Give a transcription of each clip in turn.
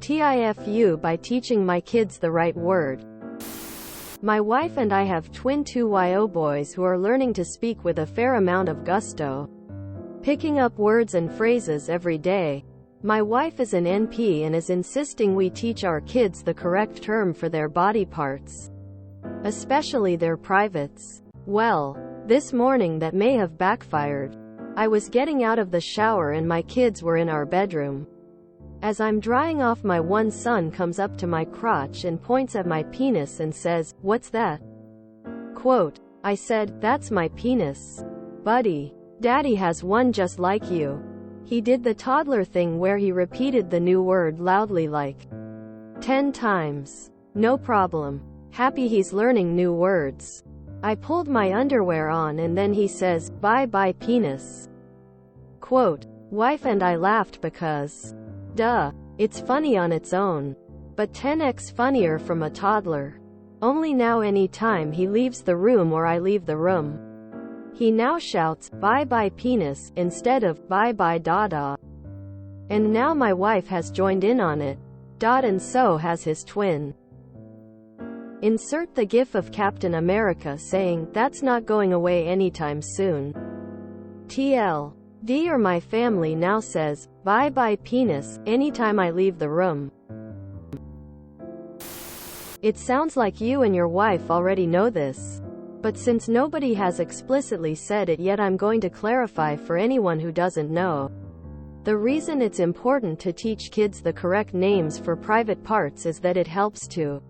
TIFU by teaching my kids the right word. My wife and I have twin 2YO boys who are learning to speak with a fair amount of gusto, picking up words and phrases every day. My wife is an NP and is insisting we teach our kids the correct term for their body parts, especially their privates. Well, this morning that may have backfired. I was getting out of the shower and my kids were in our bedroom. As I'm drying off, my one son comes up to my crotch and points at my penis and says, "What's that?" Quote, I said, "That's my penis, buddy. Daddy has one just like you." He did the toddler thing where he repeated the new word loudly like 10 times. No problem. Happy he's learning new words. I pulled my underwear on and then he says, "Bye bye penis." Quote, wife and I laughed because, duh, it's funny on its own, but 10x funnier from a toddler. Only now any time he leaves the room or I leave the room, he now shouts, "Bye bye penis," instead of, "Bye bye dada." And now my wife has joined in on it. And so has his twin. Insert the gif of Captain America saying, "That's not going away anytime soon." TLD, or my family now says, "Bye bye penis," anytime I leave the room. It sounds like you and your wife already know this. But since nobody has explicitly said it yet, I'm going to clarify for anyone who doesn't know. The reason it's important to teach kids the correct names for private parts is that it helps to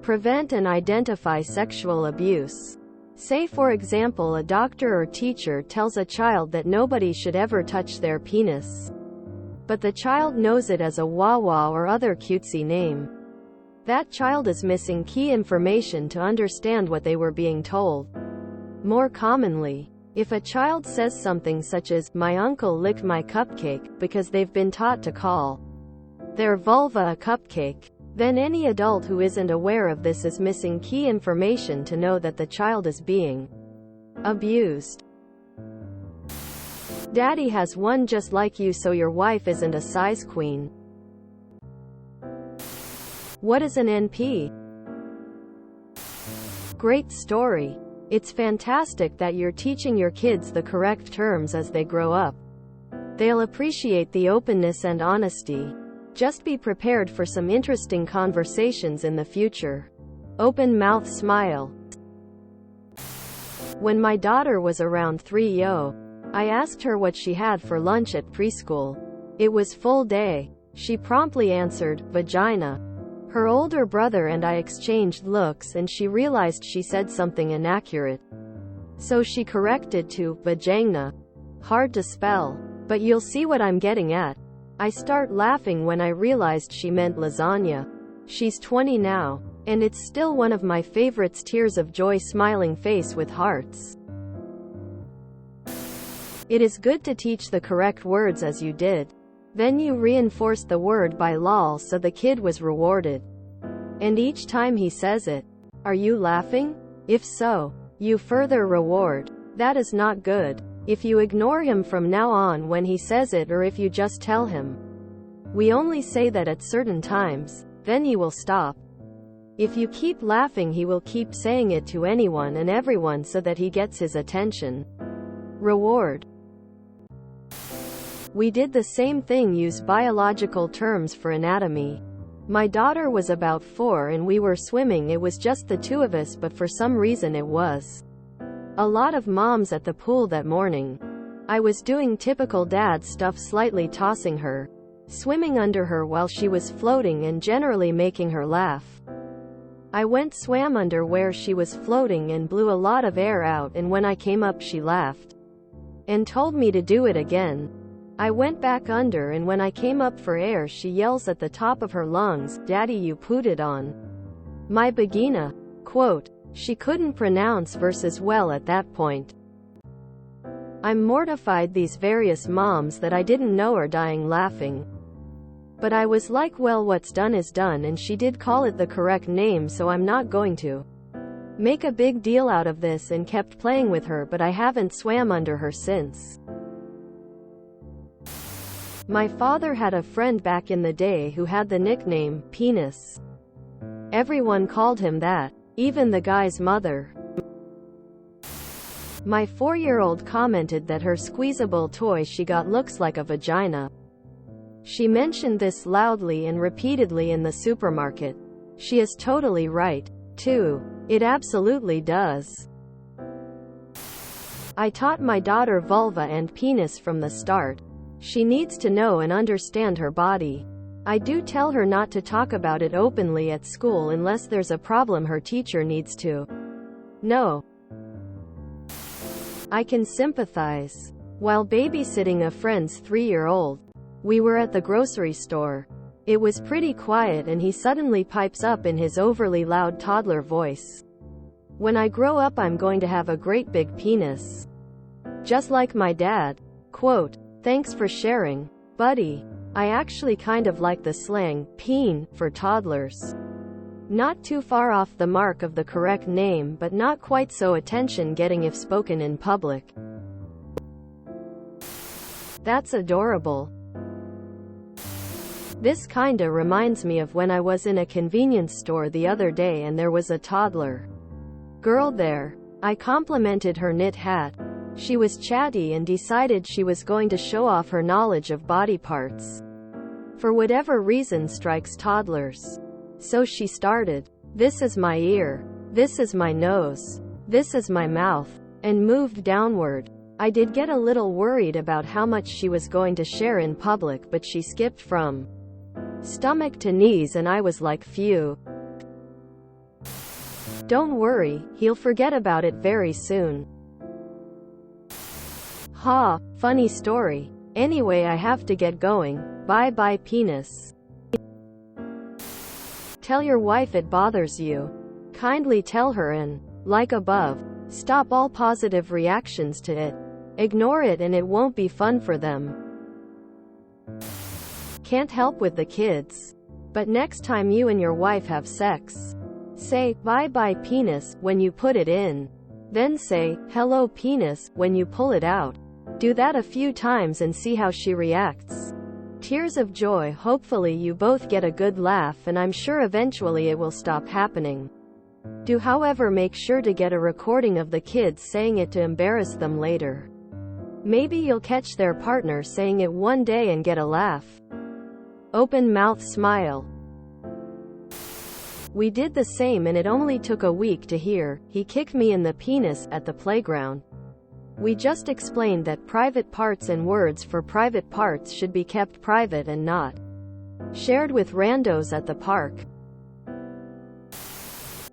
prevent and identify sexual abuse. Say for example a doctor or teacher tells a child that nobody should ever touch their penis, but the child knows it as a wawa or other cutesy name. That child is missing key information to understand what they were being told. More commonly, if a child says something such as, "My uncle licked my cupcake," because they've been taught to call their vulva a cupcake, then any adult who isn't aware of this is missing key information to know that the child is being abused. Daddy has one just like you, so your wife isn't a size queen. What is an NP? Great story. It's fantastic that you're teaching your kids the correct terms as they grow up. They'll appreciate the openness and honesty. Just be prepared for some interesting conversations in the future. Open mouth smile. When my daughter was around 3, I asked her what she had for lunch at preschool. It was full day. She promptly answered, "Vagina." Her older brother and I exchanged looks and she realized she said something inaccurate. So she corrected to, "Vagina." Hard to spell. But you'll see what I'm getting at. I start laughing when I realized she meant lasagna. She's 20 now. And it's still one of my favorites. Tears of joy, smiling face with hearts. It is good to teach the correct words as you did. Then you reinforced the word by lol, so the kid was rewarded. And each time he says it, "Are you laughing?" If so, you further reward. That is not good. If you ignore him from now on when he says it, or if you just tell him, "We only say that at certain times," then he will stop. If you keep laughing, he will keep saying it to anyone and everyone so that he gets his attention. Reward. We did the same thing, use biological terms for anatomy. My daughter was about 4 and we were swimming. It was just the two of us, but for some reason it was a lot of moms at the pool that morning. I was doing typical dad stuff, slightly tossing her, swimming under her while she was floating, and generally making her laugh. I swam under where she was floating and blew a lot of air out, and when I came up she laughed and told me to do it again. I went back under, and when I came up for air she yells at the top of her lungs, "Daddy, you pooed it on my vagina." Quote, she couldn't pronounce verses well at that point. I'm mortified these various moms that I didn't know are dying laughing. But I was like, well, what's done is done, and she did call it the correct name, so I'm not going to make a big deal out of this, and kept playing with her, but I haven't swam under her since. My father had a friend back in the day who had the nickname Penis. Everyone called him that, even the guy's mother. My 4-year-old commented that her squeezable toy she got looks like a vagina. She mentioned this loudly and repeatedly in the supermarket. She is totally right, too. It absolutely does. I taught my daughter vulva and penis from the start. She needs to know and understand her body. I do tell her not to talk about it openly at school unless there's a problem her teacher needs to know. I can sympathize. While babysitting a friend's 3-year-old, we were at the grocery store. It was pretty quiet and he suddenly pipes up in his overly loud toddler voice. "When I grow up I'm going to have a great big penis. Just like my dad." Quote, "Thanks for sharing, buddy. I actually kind of like the slang, peen, for toddlers. Not too far off the mark of the correct name but not quite so attention-getting if spoken in public." That's adorable. This kinda reminds me of when I was in a convenience store the other day and there was a toddler girl there. I complimented her knit hat. She was chatty and decided she was going to show off her knowledge of body parts. For whatever reason strikes toddlers. So she started, "This is my ear. This is my nose. This is my mouth," and moved downward. I did get a little worried about how much she was going to share in public, but she skipped from stomach to knees and I was like, phew. Don't worry, he'll forget about it very soon. Ha, funny story. Anyway, I have to get going. Bye bye penis. Tell your wife it bothers you. Kindly tell her and, like above, stop all positive reactions to it. Ignore it and it won't be fun for them. Can't help with the kids. But next time you and your wife have sex, say, "Bye bye penis," when you put it in. Then say, "Hello penis," when you pull it out. Do that a few times and see how she reacts. Tears of joy. Hopefully you both get a good laugh and I'm sure eventually it will stop happening. Do however make sure to get a recording of the kids saying it to embarrass them later. Maybe you'll catch their partner saying it one day and get a laugh. Open mouth smile. We did the same and it only took a week to hear, "He kicked me in the penis," at the playground. We just explained that private parts and words for private parts should be kept private and not shared with randos at the park.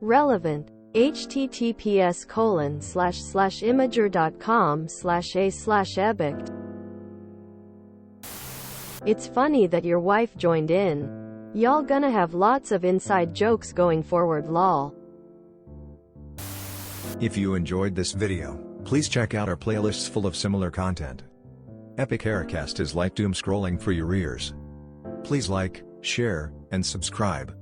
Relevant. https://imager.com/a/ebict. It's funny that your wife joined in. Y'all gonna have lots of inside jokes going forward, lol. If you enjoyed this video, please check out our playlists full of similar content. Epic Aircast is like doom scrolling for your ears. Please like, share, and subscribe.